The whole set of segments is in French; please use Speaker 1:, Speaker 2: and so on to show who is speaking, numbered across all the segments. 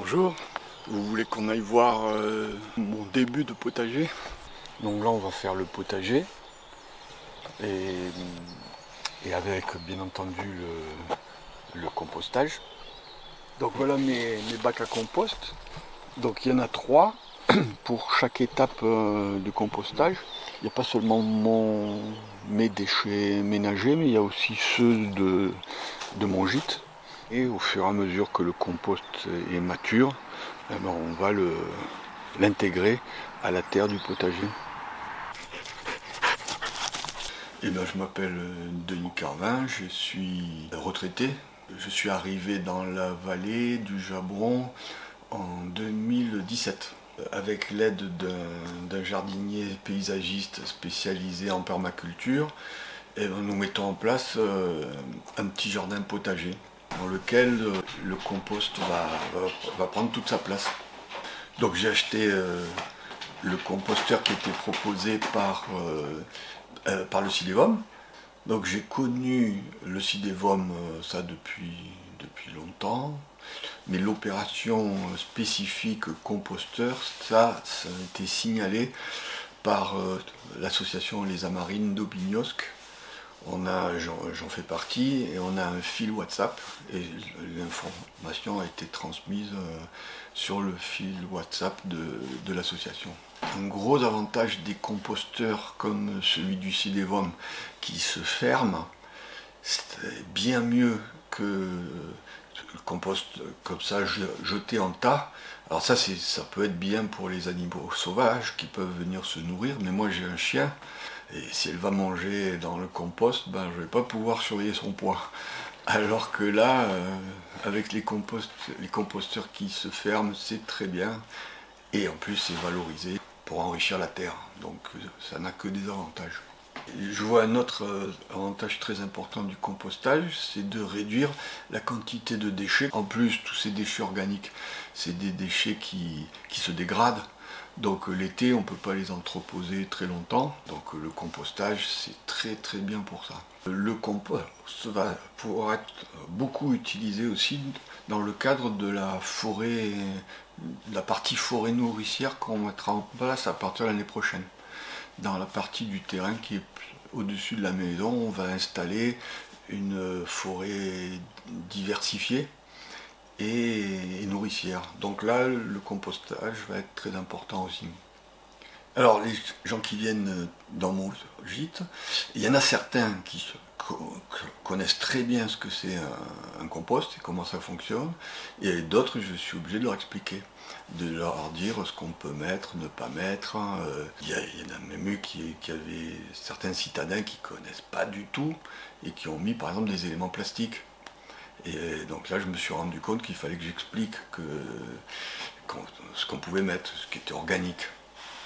Speaker 1: Bonjour, vous voulez qu'on aille voir mon début de potager? Donc là on va faire le potager et avec bien entendu le compostage. Donc voilà mes bacs à compost. Donc il y en a 3 pour chaque étape de compostage. Il n'y a pas seulement mes déchets ménagers, mais il y a aussi ceux de mon gîte. Et au fur et à mesure que le compost est mature, on va l'intégrer à la terre du potager. Et je m'appelle Denis Carvin, je suis retraité. Je suis arrivé dans la vallée du Jabron en 2017 avec l'aide d'un jardinier paysagiste spécialisé en permaculture. Et nous mettons en place un petit jardin potager dans lequel le compost va prendre toute sa place. Donc j'ai acheté le composteur qui était proposé par le Cidevum. Donc j'ai connu le Cidevum ça depuis longtemps, mais l'opération spécifique composteur, ça a été signalé par l'association Les Amarines d'Aubignosc. J'en fais partie et on a un fil WhatsApp et l'information a été transmise sur le fil WhatsApp de l'association. Un gros avantage des composteurs comme celui du Cidevum qui se ferme, c'est bien mieux que le compost comme ça jeté en tas. Alors ça peut être bien pour les animaux sauvages qui peuvent venir se nourrir, mais moi j'ai un chien. Et si elle va manger dans le compost, je ne vais pas pouvoir surveiller son poids. Alors que là, avec les composteurs qui se ferment, c'est très bien. Et en plus, c'est valorisé pour enrichir la terre. Donc ça n'a que des avantages. Je vois un autre avantage très important du compostage, c'est de réduire la quantité de déchets. En plus, tous ces déchets organiques, c'est des déchets qui se dégradent. Donc l'été, on ne peut pas les entreposer très longtemps. Donc le compostage, c'est très très bien pour ça. Le compost va pouvoir être beaucoup utilisé aussi dans le cadre de la forêt, de la partie forêt nourricière qu'on mettra en place à partir de l'année prochaine. Dans la partie du terrain qui est au-dessus de la maison, on va installer une forêt diversifiée et nourricière. Donc là, le compostage va être très important aussi. Alors, les gens qui viennent dans mon gîte, il y en a certains qui connaissent très bien ce que c'est un compost et comment ça fonctionne, et d'autres, je suis obligé de leur expliquer, de leur dire ce qu'on peut mettre, ne pas mettre. Il y en a même eu qui avaient certains citadins qui ne connaissent pas du tout et qui ont mis par exemple des éléments plastiques. Et donc là, je me suis rendu compte qu'il fallait que j'explique ce qu'on pouvait mettre, ce qui était organique.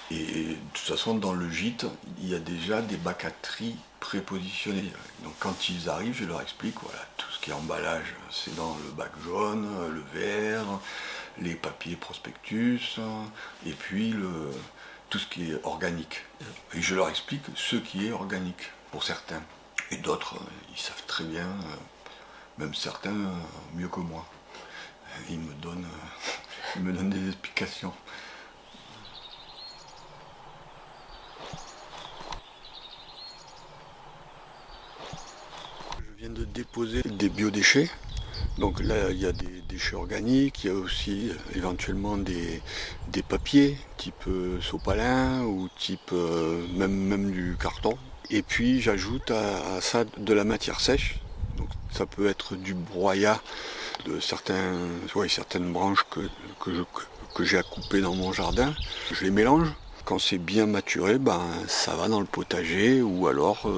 Speaker 1: Et de toute façon, dans le gîte, il y a déjà des bacs à tri prépositionnés. Donc quand ils arrivent, je leur explique, voilà, tout ce qui est emballage, c'est dans le bac jaune, le vert, les papiers prospectus, et puis tout ce qui est organique. Et je leur explique ce qui est organique, pour certains. Et d'autres, ils savent très bien. Même certains mieux que moi. Ils me donnent des explications. Je viens de déposer des biodéchets. Donc là, il y a des déchets organiques, il y a aussi éventuellement des papiers, type sopalin ou type même du carton. Et puis j'ajoute à ça de la matière sèche. Ça peut être du broyat de certaines branches que j'ai à couper dans mon jardin. Je les mélange. Quand c'est bien maturé, ça va dans le potager ou alors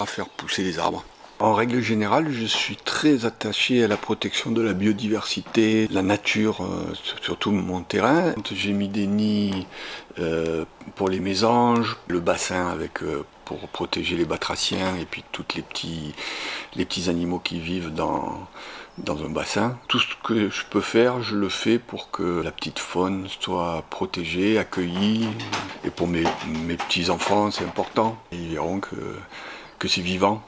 Speaker 1: à faire pousser les arbres. En règle générale, je suis très attaché à la protection de la biodiversité, la nature, surtout mon terrain. J'ai mis des nids pour les mésanges, le bassin pour protéger les batraciens et puis tous les petits animaux qui vivent dans un bassin. Tout ce que je peux faire, je le fais pour que la petite faune soit protégée, accueillie. Et pour mes petits enfants, c'est important. Ils verront que c'est vivant.